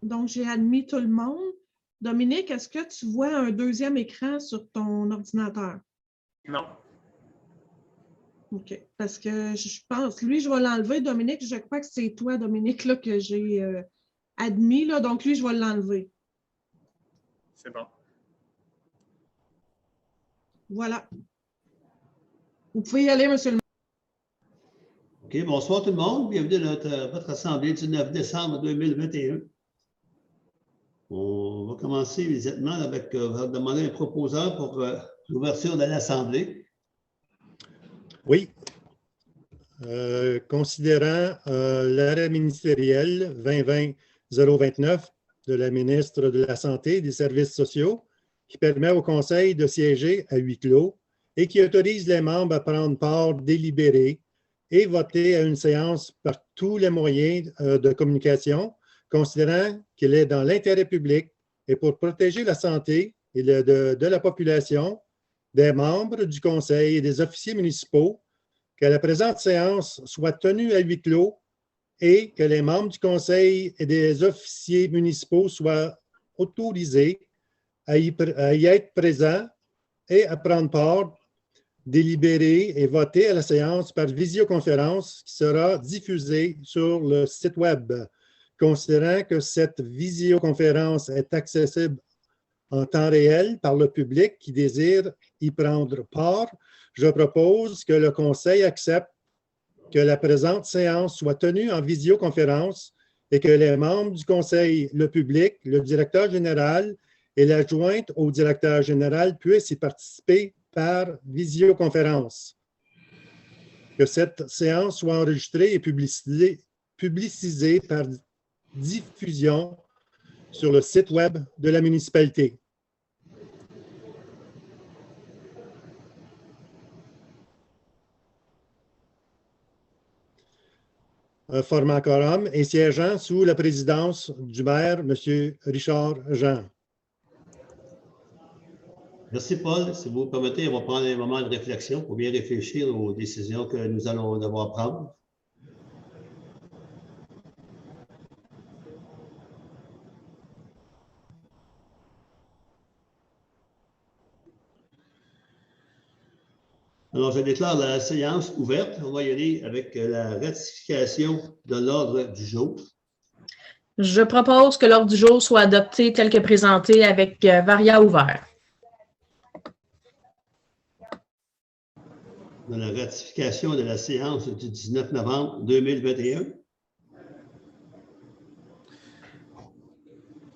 Donc, j'ai admis tout le monde. Dominique, est-ce que tu vois un deuxième écran sur ton ordinateur? Non. OK. Parce que je pense, lui, je vais l'enlever. Dominique, je crois que c'est toi, Dominique, là, que j'ai admis. Là, donc, lui, je vais l'enlever. C'est bon. Voilà. Vous pouvez y aller, monsieur le maire. OK, bonsoir tout le monde. Bienvenue à votre assemblée du 9 décembre 2021. On va commencer immédiatement avec demander un proposeur pour l'ouverture de l'Assemblée. Oui. Considérant l'arrêt ministériel 2020-029 de la ministre de la Santé et des Services sociaux qui permet au Conseil de siéger à huis clos et qui autorise les membres à prendre part délibérée et voter à une séance par tous les moyens de communication, considérant qu'il est dans l'intérêt public et pour protéger la santé et de la population, des membres du Conseil et des officiers municipaux, que la présente séance soit tenue à huis clos et que les membres du Conseil et des officiers municipaux soient autorisés à y être présents et à prendre part, délibérer et voter à la séance par visioconférence qui sera diffusée sur le site Web. Considérant que cette visioconférence est accessible en temps réel par le public qui désire y prendre part, je propose que le Conseil accepte que la présente séance soit tenue en visioconférence et que les membres du Conseil, le public, le directeur général et l'adjointe au directeur général puissent y participer par visioconférence. Que cette séance soit enregistrée et publicisée par diffusion sur le site Web de la municipalité. Un format quorum et siégeant sous la présidence du maire, M. Richard Jean. Merci, Paul. Si vous permettez, on va prendre un moment de réflexion pour bien réfléchir aux décisions que nous allons devoir prendre. Alors, je déclare la séance ouverte. On va y aller avec la ratification de l'ordre du jour. Je propose que l'ordre du jour soit adopté tel que présenté avec variant ouvert. De la ratification de la séance du 19 novembre 2021.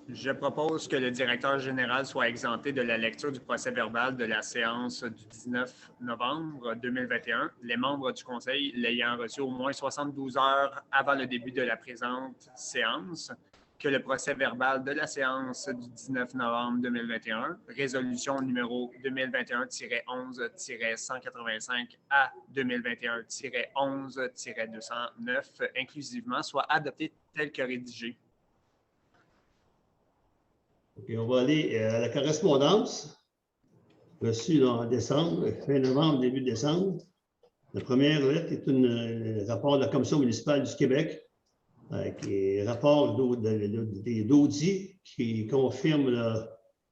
Je propose que le directeur général soit exempté de la lecture du procès-verbal de la séance du 19 novembre 2021, les membres du Conseil l'ayant reçu au moins 72 heures avant le début de la présente séance, que le procès-verbal de la séance du 19 novembre 2021, résolution numéro 2021-11-185 à 2021-11-209, inclusivement, soit adopté tel que rédigé. OK, on va aller à la correspondance reçue en décembre, fin novembre, début décembre. La première lettre est un rapport de la Commission municipale du Québec, qui est rapport des d'audit qui confirme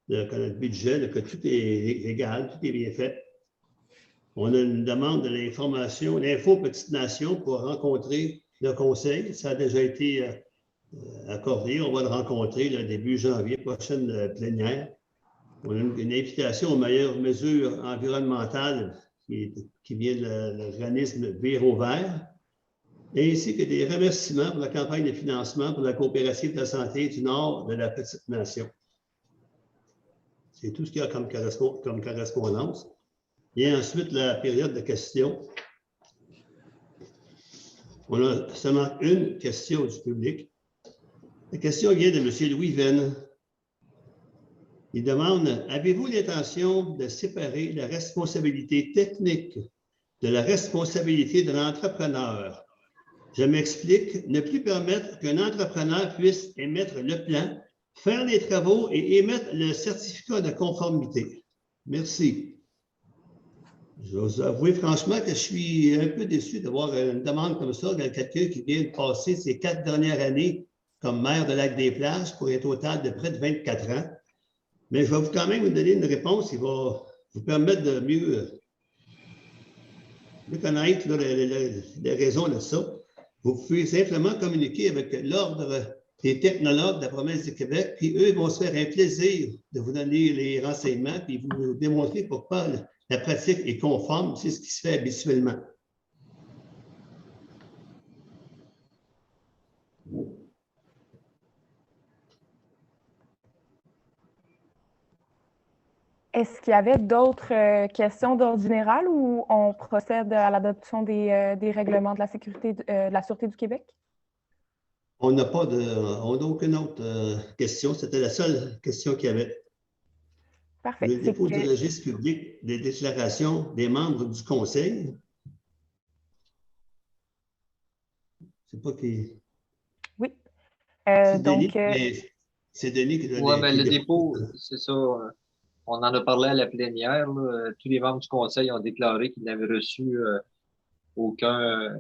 le budget, que tout est légal, tout est bien fait. On a une demande de l'information, l'info Petite Nation pour rencontrer le conseil. Ça a déjà été accordé. On va le rencontrer le début janvier, prochaine plénière. On a une invitation aux meilleures mesures environnementales qui vient de l'organisme Véro Vert, ainsi que des remerciements pour la campagne de financement pour la coopérative de la santé du Nord de la Petite Nation. C'est tout ce qu'il y a comme correspondance. Et ensuite, la période de questions. On a seulement une question du public. La question vient de M. Louis Venn. Il demande: avez-vous l'intention de séparer la responsabilité technique de la responsabilité de l'entrepreneur? Je m'explique, ne plus permettre qu'un entrepreneur puisse émettre le plan, faire les travaux et émettre le certificat de conformité. Merci. Je vais vous avouer franchement que je suis un peu déçu de voir une demande comme ça de quelqu'un qui vient de passer ces 4 dernières années comme maire de Lac-des-Plages pour un total de près de 24 ans. Mais je vais quand même vous donner une réponse qui va vous permettre de mieux connaître là, les raisons de ça. Vous pouvez simplement communiquer avec l'Ordre des technologues de la province du Québec, puis eux vont se faire un plaisir de vous donner les renseignements, puis vous démontrer pourquoi la pratique est conforme, c'est ce qui se fait habituellement. Est-ce qu'il y avait d'autres questions d'ordre général ou on procède à l'adoption des règlements de la sécurité de la Sûreté du Québec? On n'a aucune autre question. C'était la seule question qu'il y avait. Parfait. Le dépôt du registre public des déclarations des membres du Conseil. C'est pas qui. Oui. Donc. C'est Denis qui doit. Oui, mais le dépôt, c'est ça. On en a parlé à la plénière. Là. Tous les membres du Conseil ont déclaré qu'ils n'avaient reçu aucun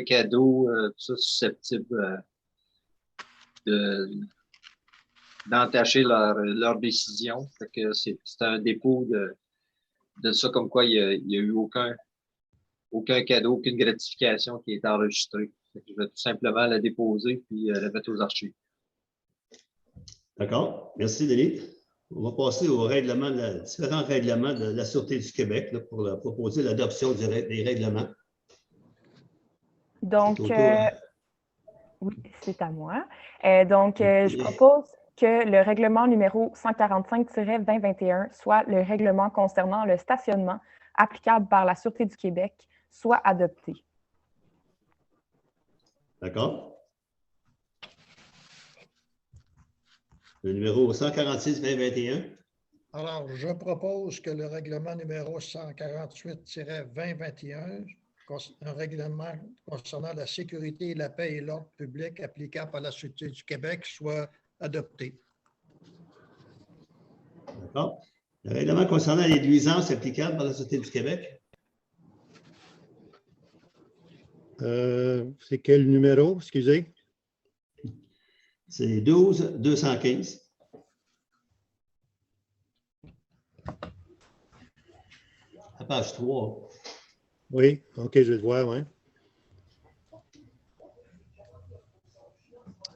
cadeau tout ça, susceptible d'entacher leur décision. Fait que c'est un dépôt de ça, comme quoi il n'y a eu aucun cadeau, aucune gratification qui est enregistrée. Fait que je vais tout simplement la déposer puis la mettre aux archives. D'accord. Merci, Denis. On va passer aux différents règlements de la Sûreté du Québec là, pour proposer l'adoption des règlements. Donc, oui, c'est à moi. Je propose que le règlement numéro 145-2021, soit le règlement concernant le stationnement applicable par la Sûreté du Québec, soit adopté. D'accord. Le numéro 146-2021. Alors, je propose que le règlement numéro 148-2021, un règlement concernant la sécurité, la paix et l'ordre public applicable par la Sûreté du Québec, soit adopté. D'accord. Le règlement concernant les nuisances applicables par la Sûreté du Québec. C'est quel numéro, excusez? C'est 12-215. À page 3. Oui, OK, je vais le voir, oui.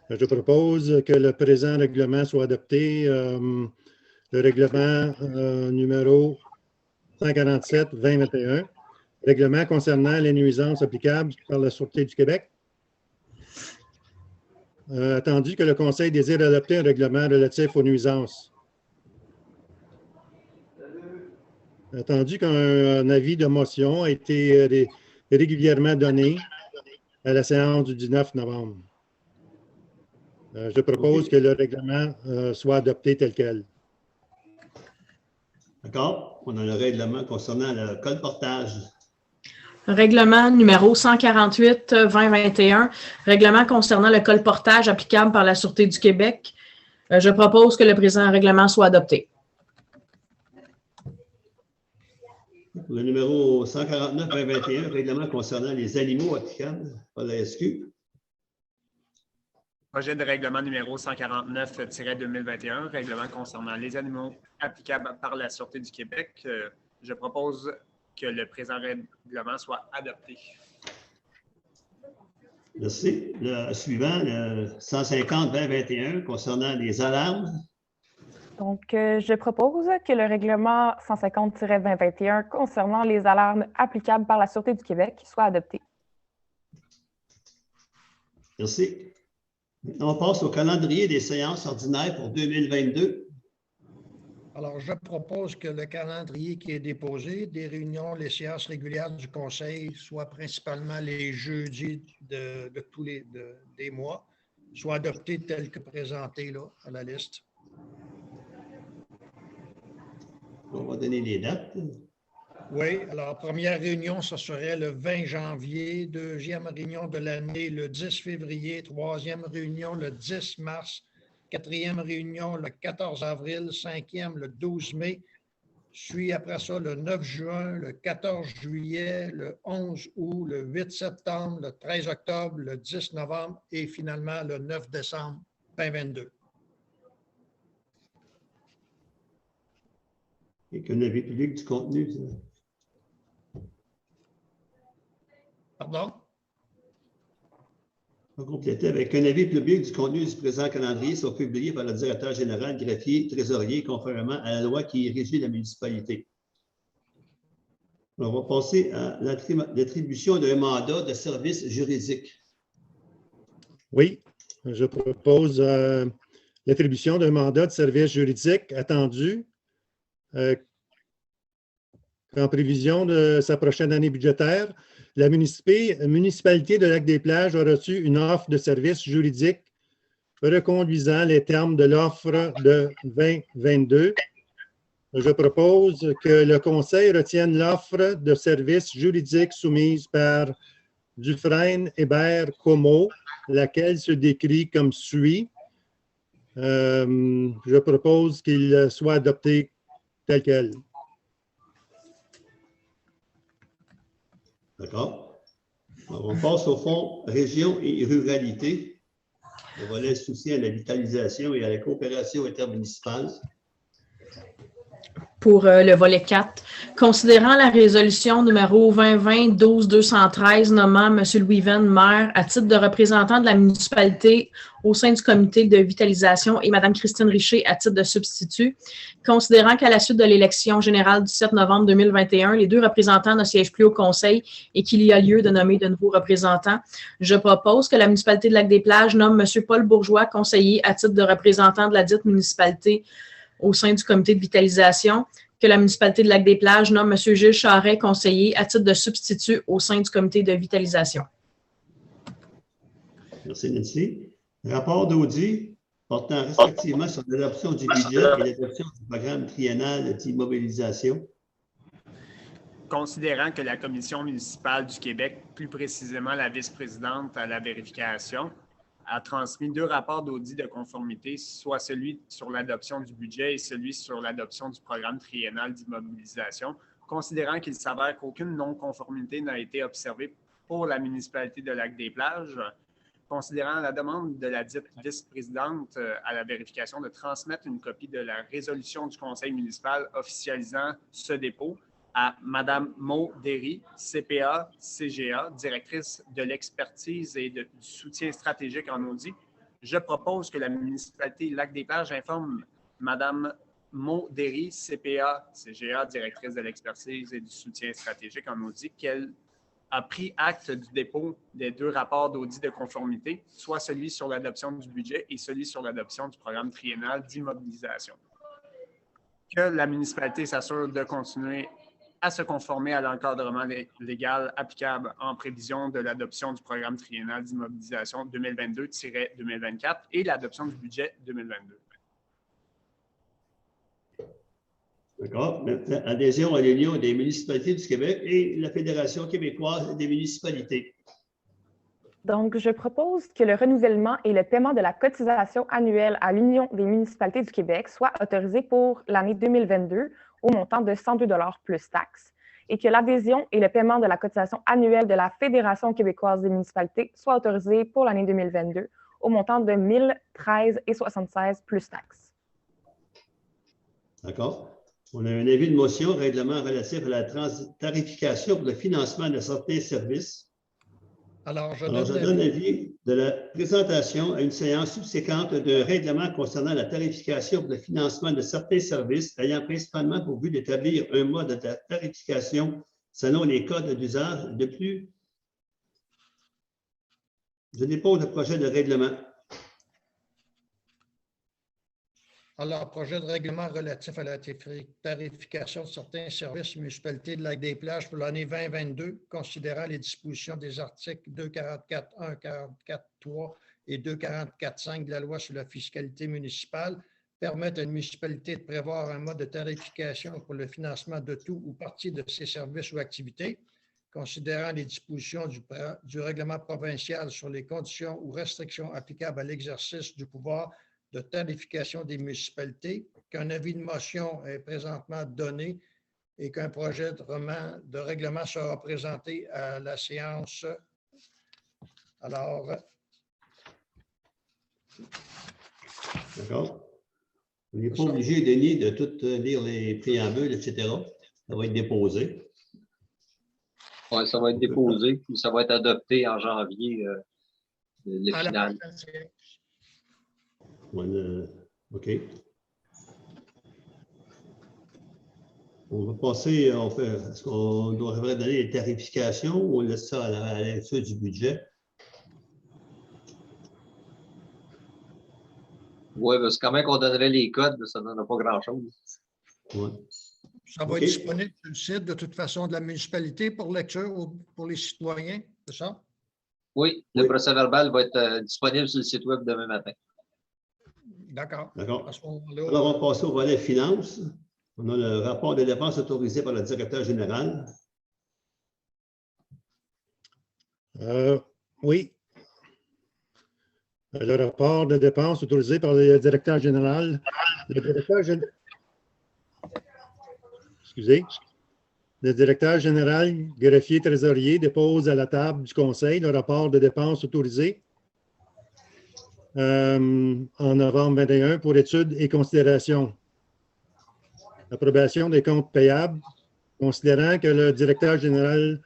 Je propose que le présent règlement soit adopté. Le règlement numéro 147-2021, règlement concernant les nuisances applicables par la Sûreté du Québec. Attendu que le Conseil désire adopter un règlement relatif aux nuisances. Attendu qu'un avis de motion a été régulièrement donné à la séance du 19 novembre. Je propose que le règlement soit adopté tel quel. D'accord. On a le règlement concernant le colportage. Règlement numéro 148-2021, règlement concernant le colportage applicable par la Sûreté du Québec. Je propose que le présent règlement soit adopté. Le numéro 149-2021, règlement concernant les animaux applicables par la SQ. Projet de règlement numéro 149-2021, règlement concernant les animaux applicables par la Sûreté du Québec. Je propose que le présent règlement soit adopté. Merci. Le suivant, le 150-2021, concernant les alarmes. Donc, je propose que le règlement 150-2021 concernant les alarmes applicables par la Sûreté du Québec soit adopté. Merci. Maintenant, on passe au calendrier des séances ordinaires pour 2022. Alors, je propose que le calendrier qui est déposé des réunions, les séances régulières du Conseil, soit principalement les jeudis de tous des mois, soit adopté tel que présenté là, à la liste. On va donner les dates. Oui, alors première réunion, ce serait le 20 janvier, deuxième réunion de l'année le 10 février, troisième réunion le 10 mars, quatrième réunion le 14 avril, cinquième le 12 mai, suit après ça le 9 juin, le 14 juillet, le 11 août, le 8 septembre, le 13 octobre, le 10 novembre et finalement le 9 décembre 2022. Et qu'un avis public du contenu. Pardon? On va compléter avec un avis public du contenu du présent calendrier soit publié par le directeur général, greffier, trésorier, conformément à la loi qui régit la municipalité. On va passer à l'attribution d'un mandat de service juridique. Oui, je propose l'attribution d'un mandat de service juridique attendu en prévision de sa prochaine année budgétaire. La municipalité de Lac-des-Plages a reçu une offre de service juridique reconduisant les termes de l'offre de 2022. Je propose que le Conseil retienne l'offre de service juridique soumise par Dufresne Hébert Como, laquelle se décrit comme suit. Je propose qu'il soit adopté tel quel. D'accord. On passe au fonds région et ruralité. Le volet soutien à la vitalisation et à la coopération intermunicipale. Pour le volet 4, considérant la résolution numéro 2020-12-213 nommant M. Louis Venn maire à titre de représentant de la municipalité au sein du comité de vitalisation et Mme Christine Richer à titre de substitut, considérant qu'à la suite de l'élection générale du 7 novembre 2021, les deux représentants ne siègent plus au conseil et qu'il y a lieu de nommer de nouveaux représentants, je propose que la municipalité de Lac-des-Plages nomme M. Paul Bourgeois conseiller à titre de représentant de la dite municipalité au sein du comité de vitalisation, que la municipalité de Lac-des-Plages nomme M. Gilles Charret conseiller à titre de substitut au sein du comité de vitalisation. Merci, Nancy. Rapport d'audit portant respectivement sur l'adoption du budget et l'adoption du programme triennal d'immobilisation. Considérant que la Commission municipale du Québec, plus précisément la vice-présidente à la vérification, a transmis deux rapports d'audit de conformité, soit celui sur l'adoption du budget et celui sur l'adoption du programme triennal d'immobilisation, considérant qu'il s'avère qu'aucune non-conformité n'a été observée pour la municipalité de Lac-des-Plages, considérant la demande de la dite vice-présidente à la vérification de transmettre une copie de la résolution du conseil municipal officialisant ce dépôt à Mme Maud Derry, CPA, CGA, directrice de l'expertise et du soutien stratégique en audit. Je propose que la municipalité Lac-des-Plages informe Mme Maud Derry, CPA, CGA, directrice de l'expertise et du soutien stratégique en audit, qu'elle a pris acte du dépôt des deux rapports d'audit de conformité, soit celui sur l'adoption du budget et celui sur l'adoption du programme triennal d'immobilisation. Que la municipalité s'assure de continuer à se conformer à l'encadrement légal applicable en prévision de l'adoption du programme triennal d'immobilisation 2022-2024 et l'adoption du budget 2022. D'accord. Maintenant, adhésion à l'Union des municipalités du Québec et la Fédération québécoise des municipalités. Donc, je propose que le renouvellement et le paiement de la cotisation annuelle à l'Union des municipalités du Québec soit autorisé pour l'année 2022 au montant de 102 $ plus taxes et que l'adhésion et le paiement de la cotisation annuelle de la Fédération québécoise des municipalités soient autorisés pour l'année 2022 au montant de 1013,76 plus taxes. D'accord. On a un avis de motion, règlement relatif à la tarification pour le financement de certains services. Alors, je donne l'avis de la présentation à une séance subséquente de règlement concernant la tarification pour le financement de certains services ayant principalement pour but d'établir un mode de tarification selon les codes d'usage. De plus, je dépose le projet de règlement. Alors, projet de règlement relatif à la tarification de certains services municipalités de Lac-des-Plages pour l'année 2022, considérant les dispositions des articles 244.1, 244.3 et 244.5 de la loi sur la fiscalité municipale, permettent à une municipalité de prévoir un mode de tarification pour le financement de tout ou partie de ses services ou activités, considérant les dispositions du règlement provincial sur les conditions ou restrictions applicables à l'exercice du pouvoir de tarification des municipalités, qu'un avis de motion est présentement donné et qu'un projet de règlement sera présenté à la séance. Alors, D'accord? On n'est pas obligé, Denis, de tout lire les préambules, etc. Ça va être déposé. Oui, ça va être déposé, puis ça va être adopté en janvier, le À la final. prochaine séance. OK. On va passer, est-ce qu'on devrait donner les tarifications ou on laisse ça à la lecture du budget? Oui, parce que quand même qu'on donnerait les codes, ça ne donnera pas grand-chose. Ouais. Ça va être disponible sur le site de toute façon de la municipalité pour lecture ou pour les citoyens, c'est ça? Oui, le procès-verbal va être disponible sur le site web demain matin. D'accord. D'accord. À ce moment-là, Alors, on va passer au volet finances. On a le rapport de dépenses autorisé par le directeur général. Oui. Le rapport de dépenses autorisé par le directeur général. Excusez. Le directeur général, greffier trésorier, dépose à la table du conseil le rapport de dépenses autorisé en novembre 21 pour étude et considération. Approbation des comptes payables, considérant que le directeur général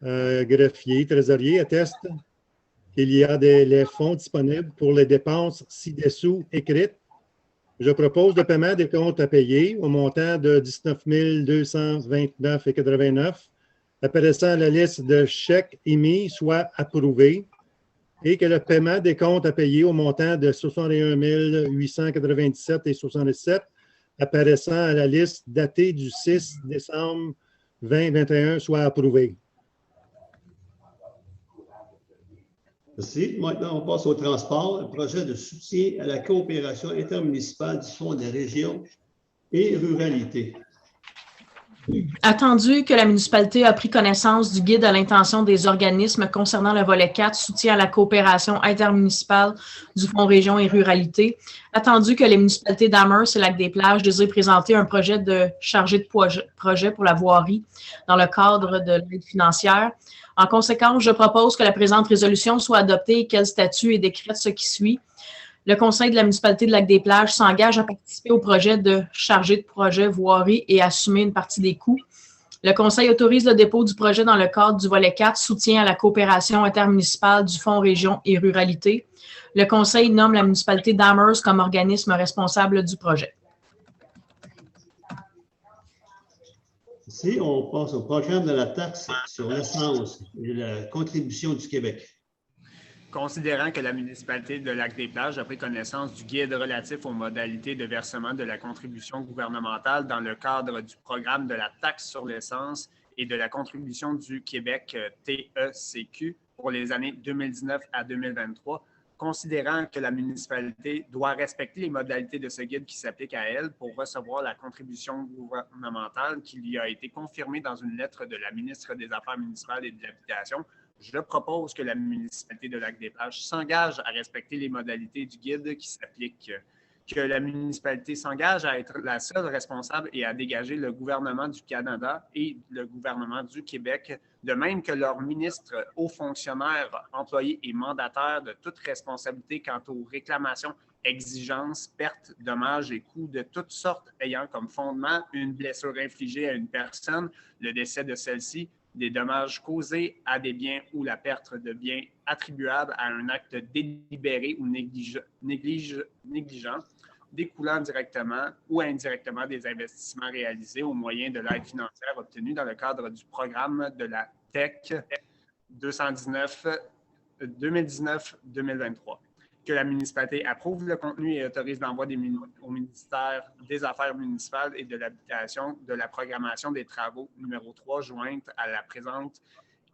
greffier trésorier atteste qu'il y a les fonds disponibles pour les dépenses ci-dessous écrites. Je propose le paiement des comptes à payer au montant de 19 229,89 apparaissant la liste de chèques émis soit approuvé et que le paiement des comptes à payer au montant de 61 897,77 apparaissant à la liste datée du 6 décembre 2021 soit approuvé. Merci. Maintenant, on passe au transport, un projet de soutien à la coopération intermunicipale du Fonds des régions et ruralité. Attendu que la municipalité a pris connaissance du guide à l'intention des organismes concernant le volet 4, soutien à la coopération intermunicipale du Fonds Région et Ruralité, attendu que les municipalités d'Amherst et Lac-des-Plages désirent présenter un projet de chargé de projet pour la voirie dans le cadre de l'aide financière. En conséquence, je propose que la présente résolution soit adoptée et qu'elle statue et décrète ce qui suit. Le conseil de la municipalité de Lac-des-Plages s'engage à participer au projet de chargé de projet voirie et assumer une partie des coûts. Le conseil autorise le dépôt du projet dans le cadre du volet 4, soutien à la coopération intermunicipale du Fonds Région et Ruralité. Le conseil nomme la municipalité d'Amherst comme organisme responsable du projet. Ici, on passe au programme de la taxe sur l'essence et la contribution du Québec. Considérant que la municipalité de Lac-des-Plages a pris connaissance du guide relatif aux modalités de versement de la contribution gouvernementale dans le cadre du programme de la taxe sur l'essence et de la contribution du Québec TECQ pour les années 2019 à 2023, considérant que la municipalité doit respecter les modalités de ce guide qui s'applique à elle pour recevoir la contribution gouvernementale qui lui a été confirmée dans une lettre de la ministre des Affaires municipales et de l'Habitation, je propose que la municipalité de Lac-des-Plages s'engage à respecter les modalités du guide qui s'appliquent, que la municipalité s'engage à être la seule responsable et à dégager le gouvernement du Canada et le gouvernement du Québec, de même que leurs ministres, hauts fonctionnaires, employés et mandataires de toute responsabilité quant aux réclamations, exigences, pertes, dommages et coûts de toutes sortes ayant comme fondement une blessure infligée à une personne, le décès de celle-ci, des dommages causés à des biens ou la perte de biens attribuables à un acte délibéré ou négligent, découlant directement ou indirectement des investissements réalisés au moyen de l'aide financière obtenue dans le cadre du programme de la TEC 2019-2023. Que la municipalité approuve le contenu et autorise l'envoi au ministère des Affaires municipales et de l'Habitation de la programmation des travaux numéro 3 jointe à la présente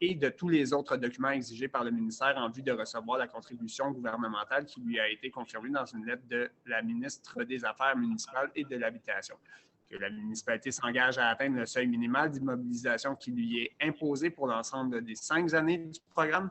et de tous les autres documents exigés par le ministère en vue de recevoir la contribution gouvernementale qui lui a été confirmée dans une lettre de la ministre des Affaires municipales et de l'Habitation. Que la municipalité s'engage à atteindre le seuil minimal d'immobilisation qui lui est imposé pour l'ensemble des 5 années du programme.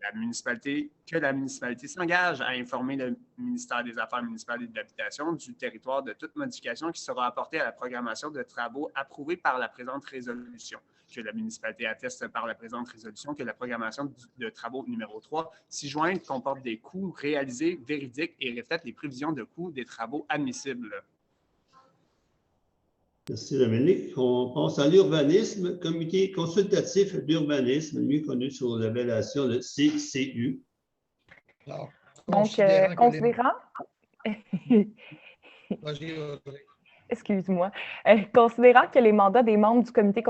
la municipalité s'engage à informer le ministère des Affaires municipales et de l'Habitation du territoire de toute modification qui sera apportée à la programmation de travaux approuvée par la présente résolution. Que la municipalité atteste par la présente résolution que la programmation de travaux numéro 3 ci-jointe comporte des coûts réalisés véridiques et reflète les prévisions de coûts des travaux admissibles. Merci, Dominique. On passe à l'urbanisme, Comité consultatif d'urbanisme, mieux connu sous l'appellation de CCU. Alors, Donc, considérant... Vas-y, Audrey. Excuse-moi. Considérant que les mandats des membres du comité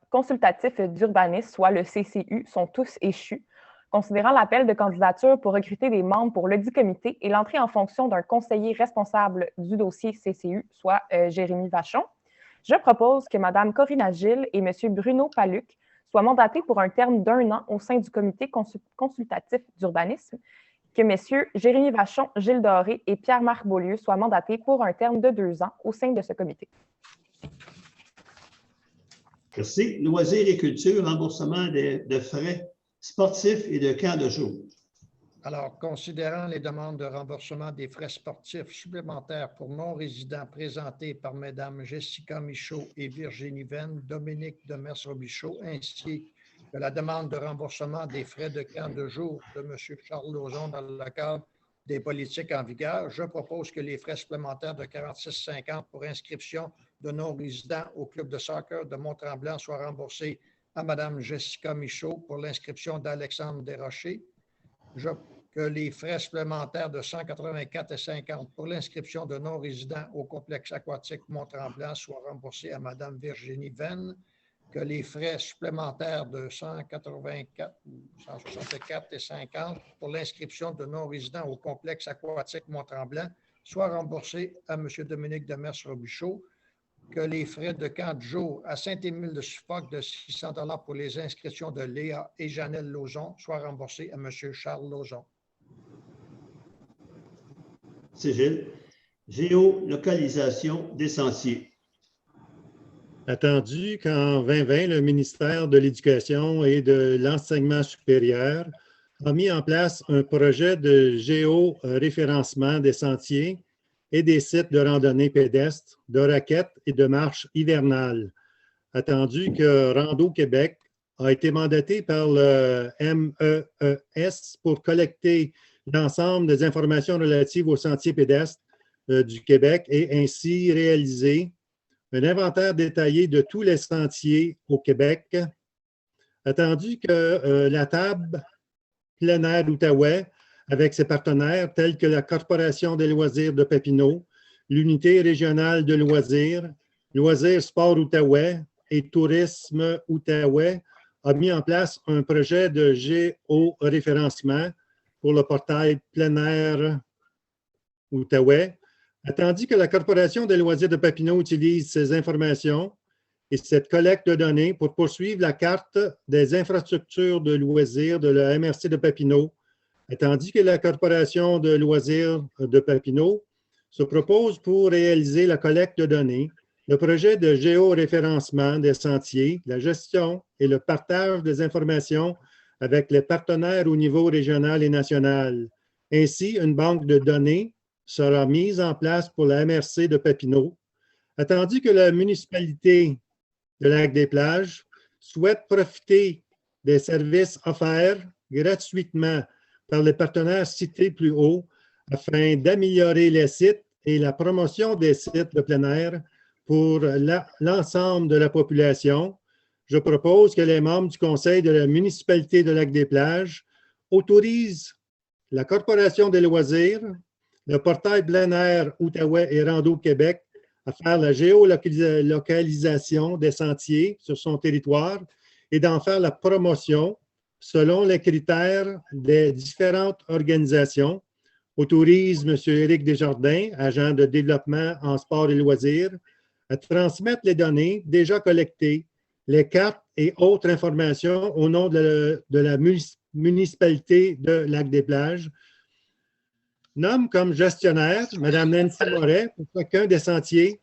consultatif d'urbanisme, soit le CCU, sont tous échus, considérant l'appel de candidature pour recruter des membres pour ledit comité et l'entrée en fonction d'un conseiller responsable du dossier CCU, soit Jérémy Vachon, je propose que Mme Corinna Gilles et M. Bruno Paluc soient mandatés pour un terme d'1 an au sein du comité consultatif d'urbanisme, que M. Jérémy Vachon, Gilles Doré et Pierre-Marc Beaulieu soient mandatés pour un terme de 2 ans au sein de ce comité. Merci. Loisirs et culture, remboursement de frais sportifs et de camps de jour. Alors, considérant les demandes de remboursement des frais sportifs supplémentaires pour non-résidents présentées par Mme Jessica Michaud et Virginie Venn, Dominique Demers-Robichaud, ainsi que la demande de remboursement des frais de camp de jour de M. Charles Lauzon dans le cadre des politiques en vigueur, je propose que les frais supplémentaires de 46,50 pour inscription de non-résidents au club de soccer de Mont-Tremblant soient remboursés à Mme Jessica Michaud pour l'inscription d'Alexandre Desrochers. Que les frais supplémentaires de 184,50 pour l'inscription de non-résidents au complexe aquatique Mont-Tremblant soient remboursés à Mme Virginie Venn. Que les frais supplémentaires de 184 ou 164,50 pour l'inscription de non-résidents au complexe aquatique Mont-Tremblant soient remboursés à M. Dominique Demers-Robichaud. Que les frais de camp de jour à Saint-Émile-de-Suffolk de 600 $ pour les inscriptions de Léa et Janelle Lauzon soient remboursés à M. Charles Lauzon. C'est Gilles. Géolocalisation des sentiers. Attendu qu'en 2020, le ministère de l'Éducation et de l'Enseignement supérieur a mis en place un projet de géoréférencement des sentiers et des sites de randonnée pédestre, de raquettes et de marche hivernale. Attendu que Rando Québec a été mandaté par le MEES pour collecter l'ensemble des informations relatives aux sentiers pédestres du Québec et ainsi réaliser un inventaire détaillé de tous les sentiers au Québec. Attendu que la table plein air Outaouais, avec ses partenaires tels que la Corporation des loisirs de Papineau, l'Unité régionale de loisirs, Loisirs Sport Outaouais et Tourisme Outaouais, a mis en place un projet de géoréférencement pour le portail plein air Outaouais. Attendu que la Corporation des loisirs de Papineau utilise ces informations et cette collecte de données pour poursuivre la carte des infrastructures de loisirs de la MRC de Papineau, tandis que la Corporation de loisirs de Papineau se propose pour réaliser la collecte de données, le projet de géoréférencement des sentiers, la gestion et le partage des informations avec les partenaires au niveau régional et national. Ainsi, une banque de données sera mise en place pour la MRC de Papineau, attendu que la municipalité de Lac-des-Plages souhaite profiter des services offerts gratuitement par les partenaires cités plus haut afin d'améliorer les sites et la promotion des sites de plein air pour l'ensemble de la population. Je propose que les membres du conseil de la municipalité de Lac-des-Plages autorisent la Corporation des loisirs, le portail plein air Outaouais et Rando Québec à faire la géolocalisation des sentiers sur son territoire et d'en faire la promotion selon les critères des différentes organisations. Autorise M. Éric Desjardins, agent de développement en sport et loisirs, à transmettre les données déjà collectées, les cartes et autres informations au nom de la municipalité de Lac-des-Plages. Nomme comme gestionnaire Mme Nancy Moret pour chacun des sentiers.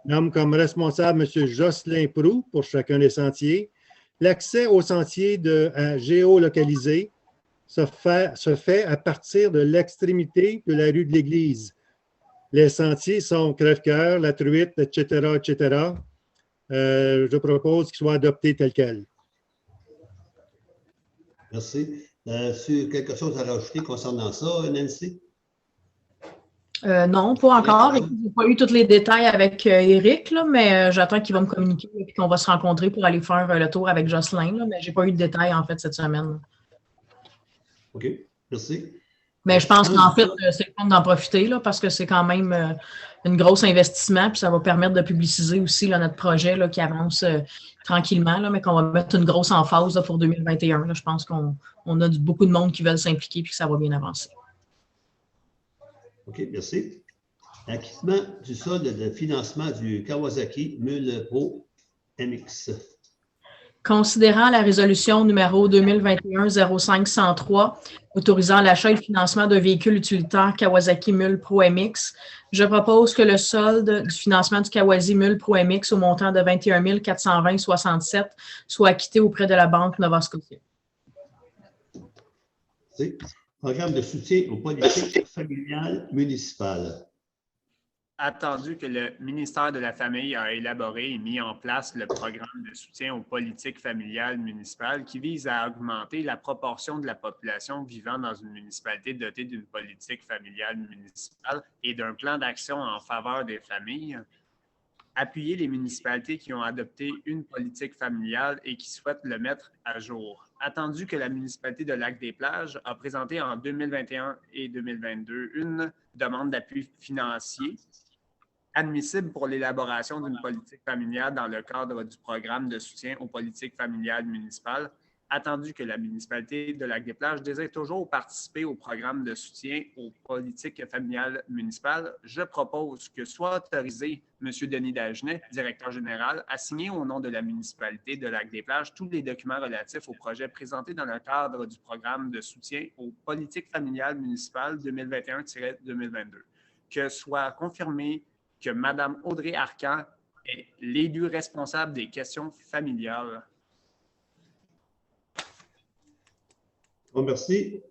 Nomme comme responsable M. Jocelyn Proux pour chacun des sentiers. L'accès aux sentiers à géolocaliser se fait à partir de l'extrémité de la rue de l'Église. Les sentiers sont Crève-Cœur, La Truite, etc., etc. Je propose qu'ils soient adoptés tels quels. Merci. Sur quelque chose à rajouter concernant ça, Nancy? Non, pas encore. Je n'ai pas eu tous les détails avec Eric, là, mais j'attends qu'il va me communiquer et qu'on va se rencontrer pour aller faire le tour avec Jocelyn. Là, mais je n'ai pas eu de détails, en fait, cette semaine. OK, merci. Mais je pense qu'en fait, c'est le temps d'en profiter là, parce que c'est quand même un gros investissement, puis ça va permettre de publiciser aussi là, notre projet là, qui avance tranquillement, là, mais qu'on va mettre une grosse emphase là, pour 2021. Là. Je pense qu'on a beaucoup de monde qui veulent s'impliquer et que ça va bien avancer. OK, merci. Acquittement du solde de financement du Kawasaki Mule Pro MX. Considérant la résolution numéro 2021-05-103 autorisant l'achat et le financement d'un véhicule utilitaire Kawasaki Mule Pro MX, je propose que le solde du financement du Kawasaki Mule Pro MX au montant de 21 420,67 soit acquitté auprès de la Banque Nova Scotia. Programme de soutien aux politiques familiales municipales. Attendu que le ministère de la Famille a élaboré et mis en place le programme de soutien aux politiques familiales municipales qui vise à augmenter la proportion de la population vivant dans une municipalité dotée d'une politique familiale municipale et d'un plan d'action en faveur des familles, appuyer les municipalités qui ont adopté une politique familiale et qui souhaitent le mettre à jour. Attendu que la municipalité de Lac-des-Plages a présenté en 2021 et 2022 une demande d'appui financier admissible pour l'élaboration d'une politique familiale dans le cadre du programme de soutien aux politiques familiales municipales, attendu que la municipalité de Lac-des-Plages désire toujours participer au programme de soutien aux politiques familiales municipales, je propose que soit autorisé M. Denis Dagenet, directeur général, à signer au nom de la municipalité de Lac-des-Plages tous les documents relatifs au projet présenté dans le cadre du programme de soutien aux politiques familiales municipales 2021-2022. Que soit confirmé que Mme Audrey Arcan est l'élu responsable des questions familiales. Bon, merci.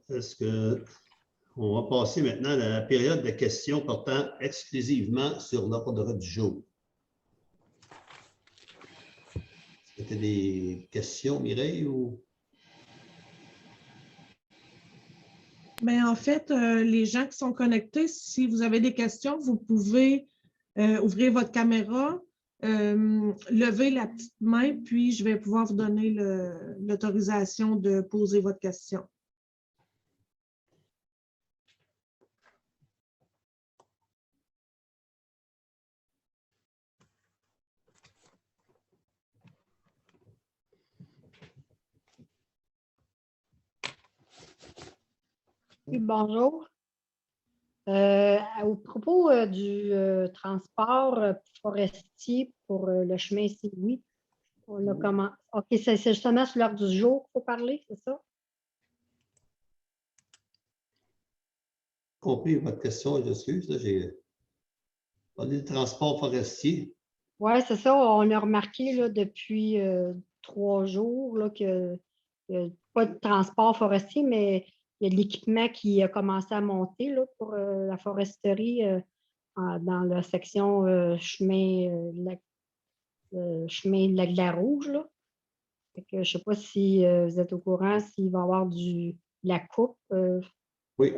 On va passer maintenant à la période de questions portant exclusivement sur l'ordre du jour. C'était des questions, Mireille, ou? Bien, en fait, les gens qui sont connectés, si vous avez des questions, vous pouvez ouvrir votre caméra, lever la petite main, puis je vais pouvoir vous donner l'autorisation de poser votre question. Oui, bonjour. Au propos du transport forestier pour le chemin Sioui, on a comment. OK, c'est justement sur l'heure du jour qu'il faut parler, c'est ça? Compris votre question, j'excuse. J'ai parlé de transport forestier. Oui, c'est ça. On a remarqué là, depuis 3 jours qu'il n'y a pas de transport forestier, mais il y a de l'équipement qui a commencé à monter là, pour la foresterie dans la section chemin de Lac-de-la-Rouge. Je ne sais pas si vous êtes au courant s'il va y avoir de la coupe. Oui.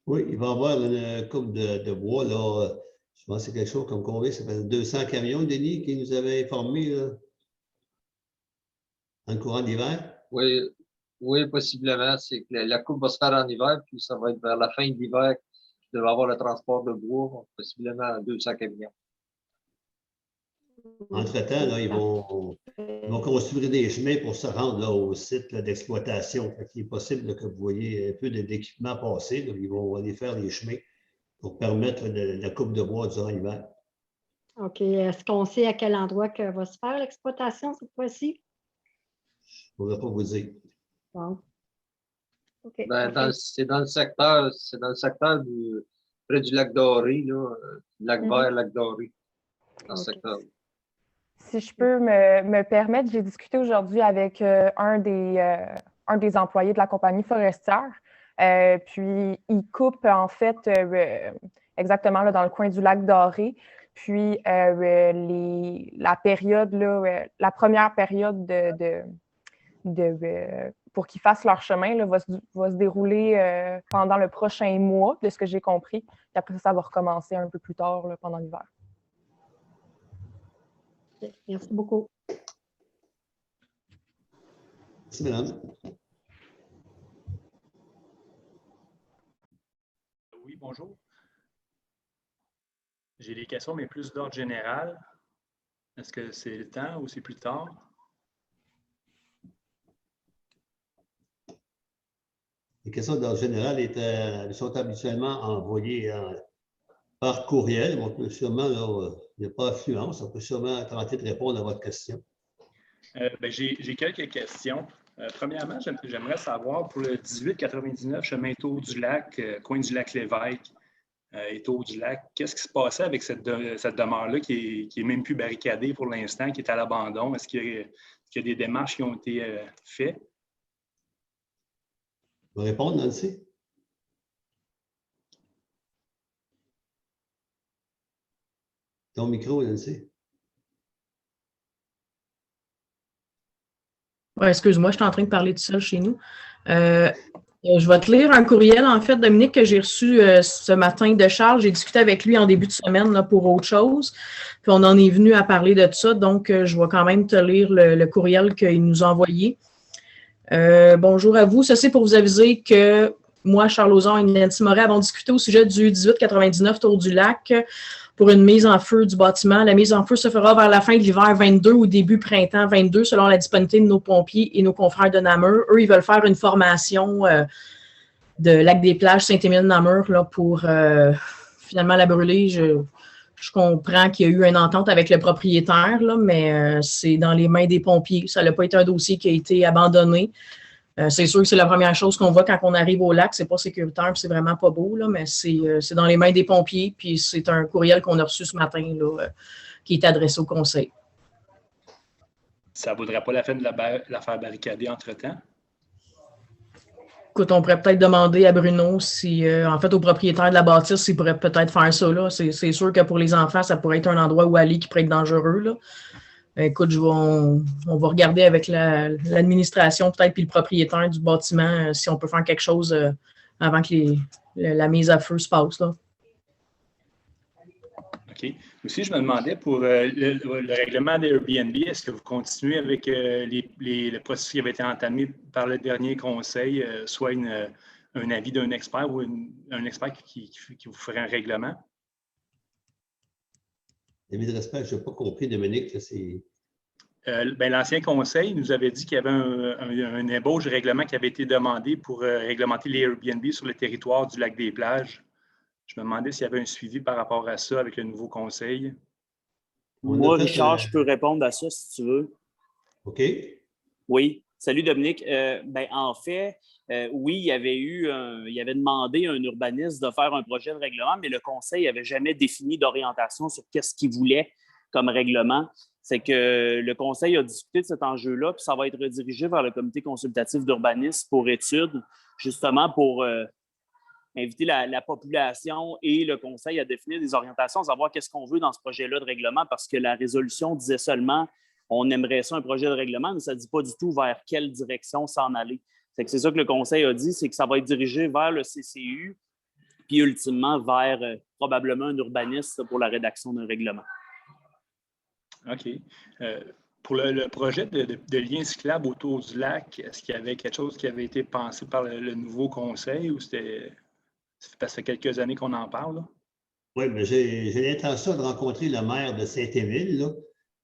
Oui, il va y avoir une coupe de bois. Là. Je pense que c'est quelque chose comme combien? Ça fait 200 camions, Denis, qui nous avait informés là, en courant d'hiver. Oui, possiblement. C'est que la coupe va se faire en hiver, puis ça va être vers la fin de l'hiver qu'il va y avoir le transport de bois, possiblement 200 camions. Entre-temps, là, ils vont construire des chemins pour se rendre là, au site d'exploitation. Il est possible là, que vous voyez un peu d'équipement passer. Là. Ils vont aller faire les chemins pour permettre la coupe de bois durant l'hiver. OK. Est-ce qu'on sait à quel endroit que va se faire l'exploitation cette fois-ci? Je ne pourrais pas vous dire. Bon. Okay. C'est dans le secteur près du lac Doré, là, lac vert, lac Doré, dans ce secteur. Si je peux me permettre, j'ai discuté aujourd'hui avec un des un des employés de la compagnie forestière. Puis, il coupe, en fait, exactement là, dans le coin du lac Doré. Puis, la période, là, la première période pour qu'ils fassent leur chemin là, va se dérouler pendant le prochain mois, de ce que j'ai compris. Puis après ça va recommencer un peu plus tard là, pendant l'hiver. Merci beaucoup. Merci, madame. Oui, bonjour. J'ai des questions, mais plus d'ordre général. Est-ce que c'est le temps ou c'est plus tard? Les questions d'ordre général sont habituellement envoyées par courriel. On peut sûrement, là, il n'y a pas affluence, on peut sûrement tenter de répondre à votre question. J'ai quelques questions. Premièrement, j'aimerais savoir pour le 1899 chemin Tour du Lac, coin du lac Lévesque et Tour du Lac, qu'est-ce qui se passait avec cette demeure-là qui est même plus barricadée pour l'instant, qui est à l'abandon? Est-ce qu'il y a des démarches qui ont été faites? Je vais répondre, Nancy? Ton micro, Nancy. Ouais, excuse-moi, je suis en train de parler tout seul chez nous. Je vais te lire un courriel, en fait, Dominique, que j'ai reçu ce matin de Charles. J'ai discuté avec lui en début de semaine là, pour autre chose. Puis on en est venu à parler de ça. Donc, je vais quand même te lire le courriel qu'il nous a envoyé. Bonjour à vous. Ceci pour vous aviser que moi, Charles Ozon et Nancy Moret avons discuté au sujet du 1899 Tour du Lac pour une mise en feu du bâtiment. La mise en feu se fera vers la fin de l'hiver 22 ou début printemps 22, selon la disponibilité de nos pompiers et nos confrères de Namur. Eux, ils veulent faire une formation de Lac-des-Plages, Saint-Émile-Namur là, pour finalement la brûler. Je comprends qu'il y a eu une entente avec le propriétaire, là, mais c'est dans les mains des pompiers. Ça n'a pas été un dossier qui a été abandonné. C'est sûr que c'est la première chose qu'on voit quand on arrive au lac. C'est pas sécuritaire, c'est vraiment pas beau, là, mais c'est dans les mains des pompiers. Puis c'est un courriel qu'on a reçu ce matin là, qui est adressé au conseil. Ça ne vaudrait pas la peine de la faire barricader entre-temps? Écoute, on pourrait peut-être demander à Bruno si, en fait, au propriétaire de la bâtisse, s'il pourrait peut-être faire ça. Là. C'est sûr que pour les enfants, ça pourrait être un endroit où aller qui pourrait être dangereux. Là. Écoute, on va regarder avec l'administration, peut-être, puis le propriétaire du bâtiment, si on peut faire quelque chose avant que la mise à feu se passe. Là. OK. Aussi, je me demandais pour le règlement des Airbnb, est-ce que vous continuez avec le processus qui avait été entamé par le dernier conseil, soit un avis d'un expert ou un expert qui vous ferait un règlement? Avis de respect, je n'ai pas compris, Dominique. L'ancien conseil nous avait dit qu'il y avait un ébauche de règlement qui avait été demandé pour réglementer les Airbnb sur le territoire du Lac-des-Plages. Je me demandais s'il y avait un suivi par rapport à ça avec le nouveau conseil. Moi, Richard, je peux répondre à ça si tu veux. OK. Oui. Salut, Dominique. En fait, oui, il avait demandé à un urbaniste de faire un projet de règlement, mais le conseil n'avait jamais défini d'orientation sur qu'est-ce qu'il voulait comme règlement. C'est que le conseil a discuté de cet enjeu-là, puis ça va être redirigé vers le comité consultatif d'urbanisme pour études, justement pour inviter la population et le conseil à définir des orientations, à savoir qu'est-ce qu'on veut dans ce projet-là de règlement, parce que la résolution disait seulement on aimerait ça, un projet de règlement, mais ça ne dit pas du tout vers quelle direction s'en aller. C'est ça que le conseil a dit, c'est que ça va être dirigé vers le CCU, puis ultimement vers probablement un urbaniste pour la rédaction d'un règlement. OK. Pour le projet de lien cyclable autour du lac, est-ce qu'il y avait quelque chose qui avait été pensé par le nouveau conseil ou c'était... Ça fait quelques années qu'on en parle? Là? Oui, mais j'ai l'intention de rencontrer le maire de Saint-Émile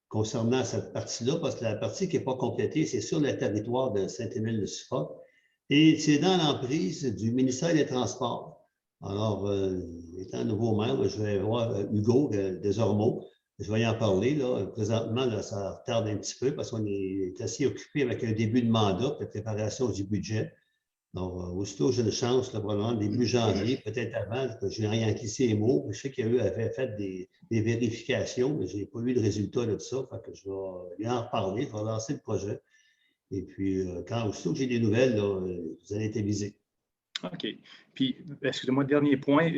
concernant cette partie-là, parce que la partie qui n'est pas complétée, c'est sur le territoire de Saint-Émile-de-Suffolk. Et c'est dans l'emprise du ministère des Transports. Alors, étant nouveau maire, je vais voir Hugo Desormeaux. Je vais y en parler. Là. Présentement, là, ça retarde un petit peu parce qu'on est assez occupé avec un début de mandat, la préparation du budget. Donc, aussitôt, j'ai une chance, là, probablement début janvier, peut-être avant, que je n'ai rien glissé les mots. Je sais qu'il avait fait des vérifications, mais je n'ai pas eu de résultat de ça. Fait que je vais lui en reparler, je vais lancer le projet. Et puis, aussitôt que j'ai des nouvelles, là, vous allez être avisés. OK. Puis, excusez-moi, dernier point.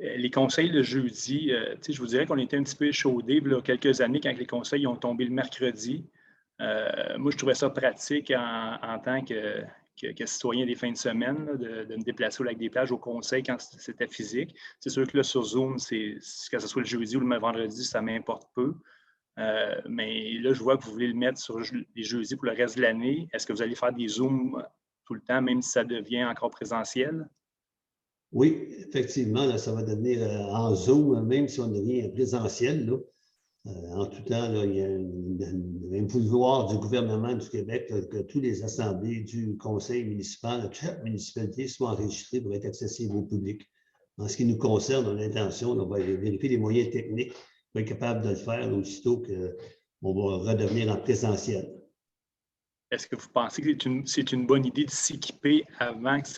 Les conseils le jeudi, je vous dirais qu'on était un petit peu échaudés il y a quelques années quand les conseils ont tombé le mercredi. Moi, je trouvais ça pratique en tant que citoyen des fins de semaine, là, de me déplacer au Lac-des-Plages au conseil quand c'était physique. C'est sûr que là, sur Zoom, que ce soit le jeudi ou le vendredi, ça m'importe peu. Mais là, je vois que vous voulez le mettre sur les jeudis pour le reste de l'année. Est-ce que vous allez faire des Zooms tout le temps, même si ça devient encore présentiel? Oui, effectivement, là, ça va devenir en Zoom, même si on devient présentiel. Là. En tout temps, là, il y a un vouloir du gouvernement du Québec là, que toutes les assemblées du conseil municipal, chaque municipalité soit enregistrée pour être accessible au public. En ce qui nous concerne, on a l'intention, on va vérifier les moyens techniques pour être capable de le faire là, aussitôt qu'on va redevenir en présentiel. Est-ce que vous pensez que c'est une bonne idée de s'équiper avant que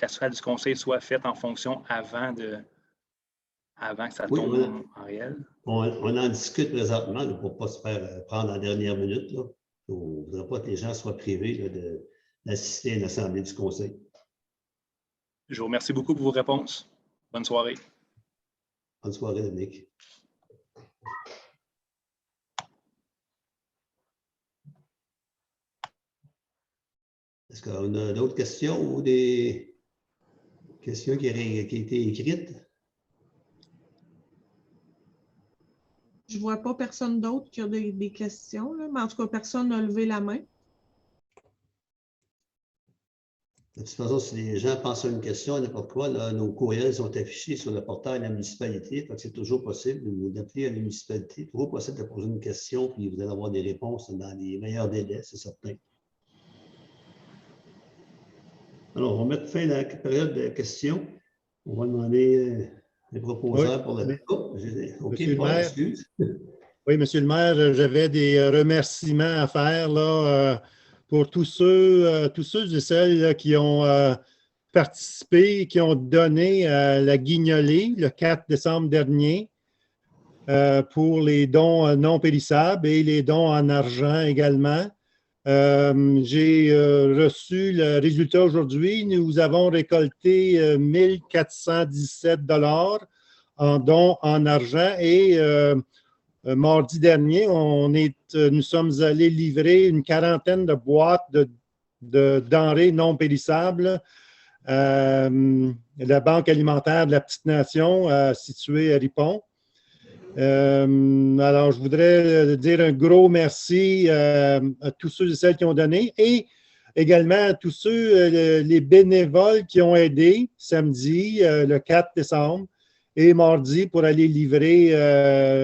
la salle du conseil soit faite en fonction avant que ça tombe en réel? On en discute présentement là, pour ne pas se faire prendre en dernière minute. Là. On ne voudrait pas que les gens soient privés d'assister à une assemblée du conseil. Je vous remercie beaucoup pour vos réponses. Bonne soirée. Bonne soirée, Dominique. Est-ce qu'on a d'autres questions ou des questions qui ont été écrites? Je ne vois pas personne d'autre qui a des questions, là, mais en tout cas, personne n'a levé la main. De toute façon, si les gens pensent à une question, n'importe quoi, là, nos courriels sont affichés sur le portail de la municipalité. C'est toujours possible d'appeler à la municipalité. Toujours possible de poser une question, puis vous allez avoir des réponses dans les meilleurs délais, c'est certain. Alors, on va mettre fin à la période de questions. On va demander les proposeurs pour le débat. OK, Monsieur le maire. Excuse. Oui, Monsieur le maire, j'avais des remerciements à faire là, pour tous ceux et celles là, qui ont participé, qui ont donné à la Guignolée le 4 décembre dernier pour les dons non périssables et les dons en argent également. J'ai reçu le résultat aujourd'hui. Nous avons récolté 1 417 $ en dons en argent et mardi dernier, nous sommes allés livrer une quarantaine de boîtes de denrées non périssables à la Banque alimentaire de la Petite-Nation située à Ripon. Alors, je voudrais dire un gros merci à tous ceux et celles qui ont donné et également à tous ceux, les bénévoles qui ont aidé samedi, le 4 décembre, et mardi pour aller livrer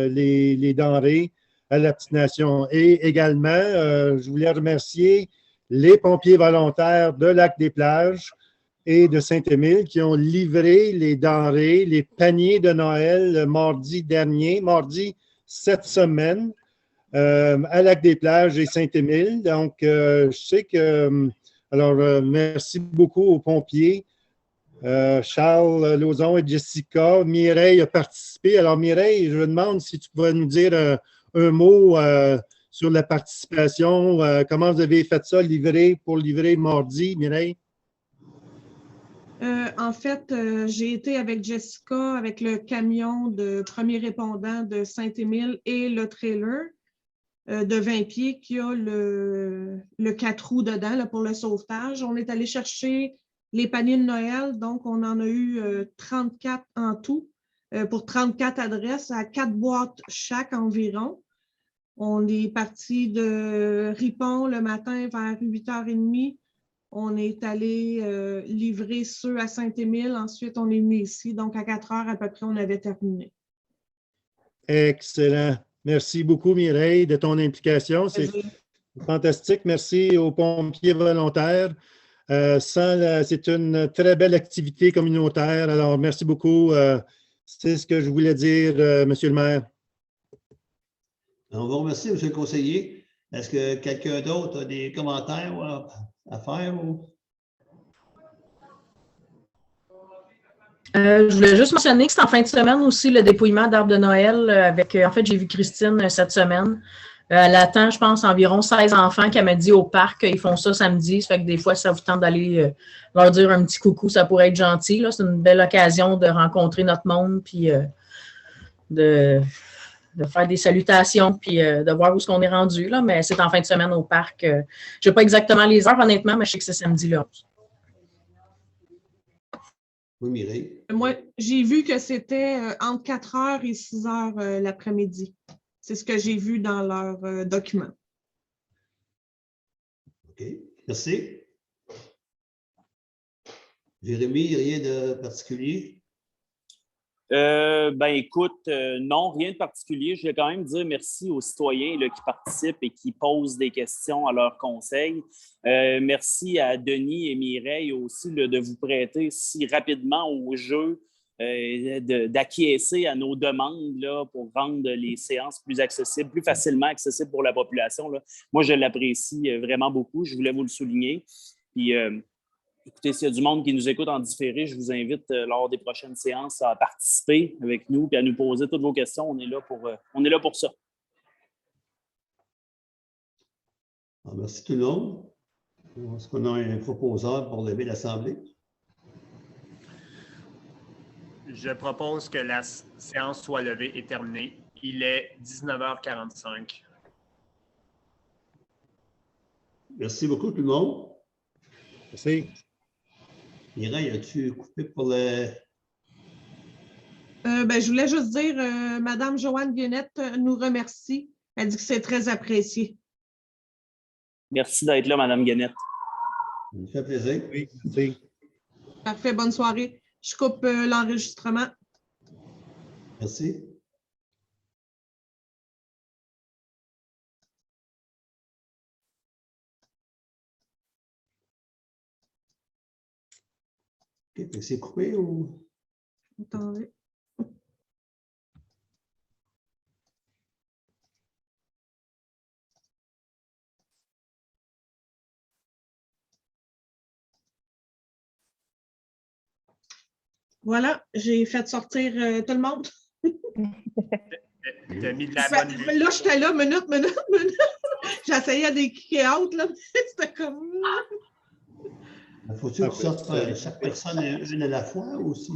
les denrées à la Petite-Nation. Et également, je voulais remercier les pompiers volontaires de Lac-des-Plages et de Saint-Émile qui ont livré les denrées, les paniers de Noël mardi dernier, mardi cette semaine, à Lac-des-Plages et Saint-Émile. Donc, je sais que... alors, merci beaucoup aux pompiers. Charles Lauzon et Jessica. Mireille a participé. Alors, Mireille, je me demande si tu pourrais nous dire un mot sur la participation. Comment vous avez fait ça, pour livrer mardi, Mireille? En fait, j'ai été avec Jessica, avec le camion de premiers répondants de Saint-Émile et le trailer de 20 pieds qui a le 4 roues dedans là, pour le sauvetage. On est allé chercher les paniers de Noël, donc on en a eu 34 en tout pour 34 adresses à 4 boîtes chaque environ. On est parti de Ripon le matin vers 8h30. On est allé livrer ceux à Saint-Émile. Ensuite, on est venu ici. Donc, à 4 heures à peu près, on avait terminé. Excellent. Merci beaucoup, Mireille, de ton implication. C'est fantastique. Merci aux pompiers volontaires. C'est une très belle activité communautaire. Alors, merci beaucoup. C'est ce que je voulais dire, Monsieur le maire. On vous remercie, Monsieur le conseiller. Est-ce que quelqu'un d'autre a des commentaires à faire? Je voulais juste mentionner que c'est en fin de semaine aussi le dépouillement d'arbres de Noël. En fait, j'ai vu Christine cette semaine. Elle attend, je pense, environ 16 enfants qu'elle m'a dit au parc. Ils font ça samedi. Ça fait que des fois, ça vous tente d'aller leur dire un petit coucou. Ça pourrait être gentil. Là. C'est une belle occasion de rencontrer notre monde puis de faire des salutations puis de voir où est-ce qu'on est rendu. Là. Mais c'est en fin de semaine au parc. Je ne sais pas exactement les heures, honnêtement, mais je sais que c'est samedi le 11. Oui, Mireille. Moi, j'ai vu que c'était entre 4 heures et 6 heures l'après-midi. C'est ce que j'ai vu dans leur document. OK. Merci. Jérémy, rien de particulier? Écoute, non, rien de particulier. Je vais quand même dire merci aux citoyens là, qui participent et qui posent des questions à leurs conseils. Merci à Denis et Mireille aussi là, de vous prêter si rapidement au jeu, d'acquiescer à nos demandes là, pour rendre les séances plus accessibles, plus facilement accessibles pour la population. Là. Moi, je l'apprécie vraiment beaucoup. Je voulais vous le souligner. Puis, écoutez, s'il y a du monde qui nous écoute en différé, je vous invite lors des prochaines séances à participer avec nous et à nous poser toutes vos questions. On est là pour ça. Alors, merci tout le monde. Est-ce qu'on a un proposeur pour lever l'Assemblée? Je propose que la séance soit levée et terminée. Il est 19h45. Merci beaucoup tout le monde. Merci. Mireille, as-tu coupé pour le... Je voulais juste dire, Mme Joanne Guenette nous remercie. Elle dit que c'est très apprécié. Merci d'être là, Mme Guenette. Ça me fait plaisir. Oui, merci. Parfait, bonne soirée. Je coupe l'enregistrement. Merci. OK, c'est coupé ou... Attendez. Voilà, j'ai fait sortir tout le monde. T'as mis de la bonne musique. Là, j'étais là, minute. J'essayais des kick-out, là. C'était comme... Faut-tu que sorte chaque personne une à la fois aussi?